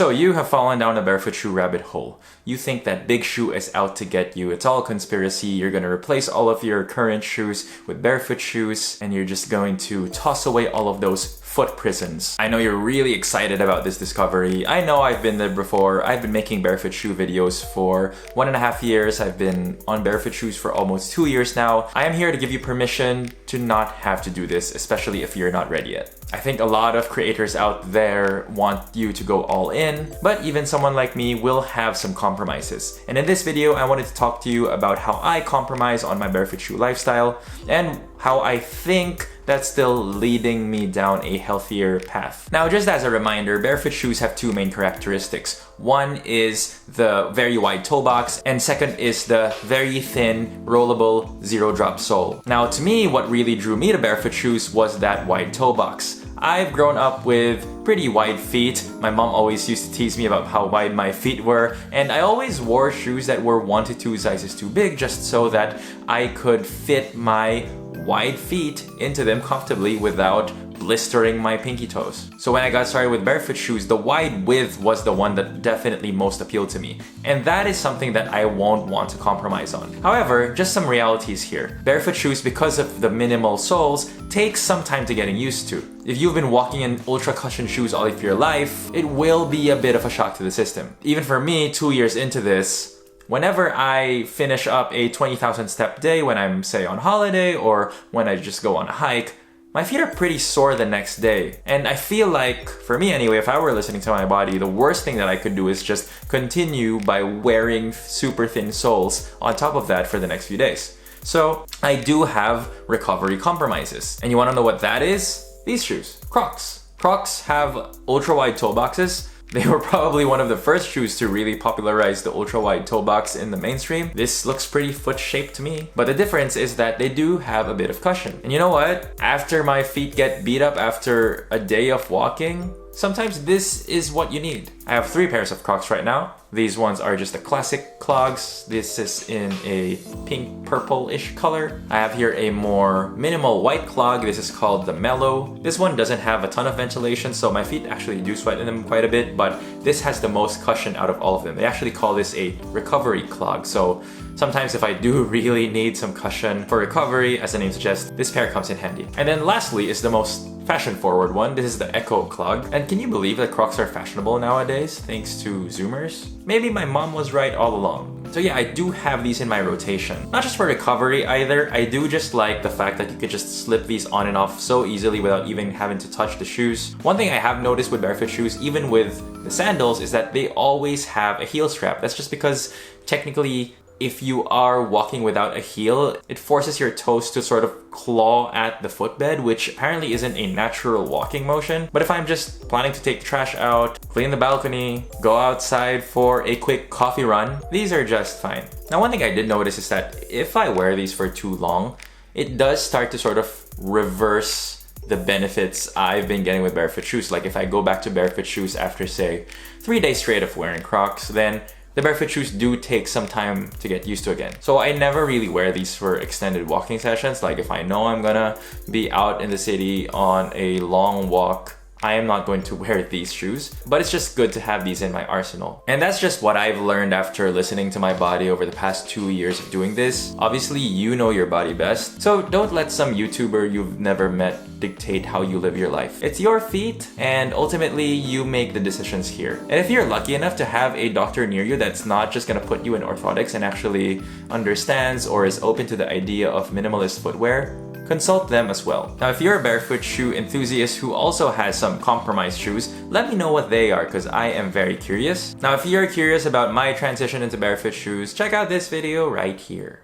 So you have fallen down a barefoot shoe rabbit hole. You think that Big Shoe is out to get you. It's all conspiracy. You're going to replace all of your current shoes with barefoot shoes, and you're just going to toss away all of those foot prisons. I know you're really excited about this discovery. I know I've been there before. I've been making barefoot shoe videos for 1.5 years. I've been on barefoot shoes for almost 2 years now. I am here to give you permission to not have to do this, especially if you're not ready yet. I think a lot of creators out there want you to go all in, but even someone like me will have some compromises. And in this video, I wanted to talk to you about how I compromise on my barefoot shoe lifestyle and how I think that's still leading me down a healthier path. Now, just as a reminder, barefoot shoes have two main characteristics. One is the very wide toe box, and second is the very thin, rollable, zero-drop sole. Now, to me, what really drew me to barefoot shoes was that wide toe box. I've grown up with pretty wide feet. My mom always used to tease me about how wide my feet were, and I always wore shoes that were 1 to 2 sizes too big just so that I could fit my wide feet into them comfortably without blistering my pinky toes. So when I got started with barefoot shoes, the wide width was the one that definitely most appealed to me. And that is something that I won't want to compromise on. However, just some realities here. Barefoot shoes, because of the minimal soles, takes some time to getting used to. If you've been walking in ultra cushion shoes all of your life, it will be a bit of a shock to the system. Even for me, 2 years into this, whenever I finish up a 20,000 step day when I'm, say, on holiday or when I just go on a hike, my feet are pretty sore the next day. And I feel like, for me anyway, if I were listening to my body, the worst thing that I could do is just continue by wearing super thin soles on top of that for the next few days. So I do have recovery compromises. And you wanna know what that is? These shoes, Crocs. Crocs have ultra wide toe boxes. They were probably one of the first shoes to really popularize the ultra-wide toe box in the mainstream. This looks pretty foot-shaped to me. But the difference is that they do have a bit of cushion. And you know what? After my feet get beat up after a day of walking, sometimes this is what you need. I have 3 pairs of Crocs right now. These ones are just the classic clogs. This is in a pink purple-ish color. I have here a more minimal white clog. This is called the Mellow. This one doesn't have a ton of ventilation, so my feet actually do sweat in them quite a bit, but this has the most cushion out of all of them. They actually call this a recovery clog. So sometimes if I do really need some cushion for recovery, as the name suggests, this pair comes in handy. And then lastly is the most fashion-forward one. This is the Echo Clog. And can you believe that Crocs are fashionable nowadays thanks to Zoomers? Maybe my mom was right all along. So yeah, I do have these in my rotation. Not just for recovery either, I do just like the fact that you could just slip these on and off so easily without even having to touch the shoes. One thing I have noticed with barefoot shoes, even with the sandals, is that they always have a heel strap. That's just because technically, if you are walking without a heel, it forces your toes to sort of claw at the footbed, which apparently isn't a natural walking motion. But if I'm just planning to take the trash out, clean the balcony, go outside for a quick coffee run, these are just fine. Now, one thing I did notice is that if I wear these for too long, it does start to sort of reverse the benefits I've been getting with barefoot shoes. Like if I go back to barefoot shoes after, say, 3 days straight of wearing Crocs, then the barefoot shoes do take some time to get used to again. So I never really wear these for extended walking sessions. Like if I know I'm gonna be out in the city on a long walk, I am not going to wear these shoes, but it's just good to have these in my arsenal. And that's just what I've learned after listening to my body over the past 2 years of doing this. Obviously, you know your body best, so don't let some YouTuber you've never met dictate how you live your life. It's your feet, and ultimately, you make the decisions here. And if you're lucky enough to have a doctor near you that's not just gonna put you in orthotics and actually understands or is open to the idea of minimalist footwear, consult them as well. Now, if you're a barefoot shoe enthusiast who also has some compromised shoes, let me know what they are because I am very curious. Now, if you're curious about my transition into barefoot shoes, check out this video right here.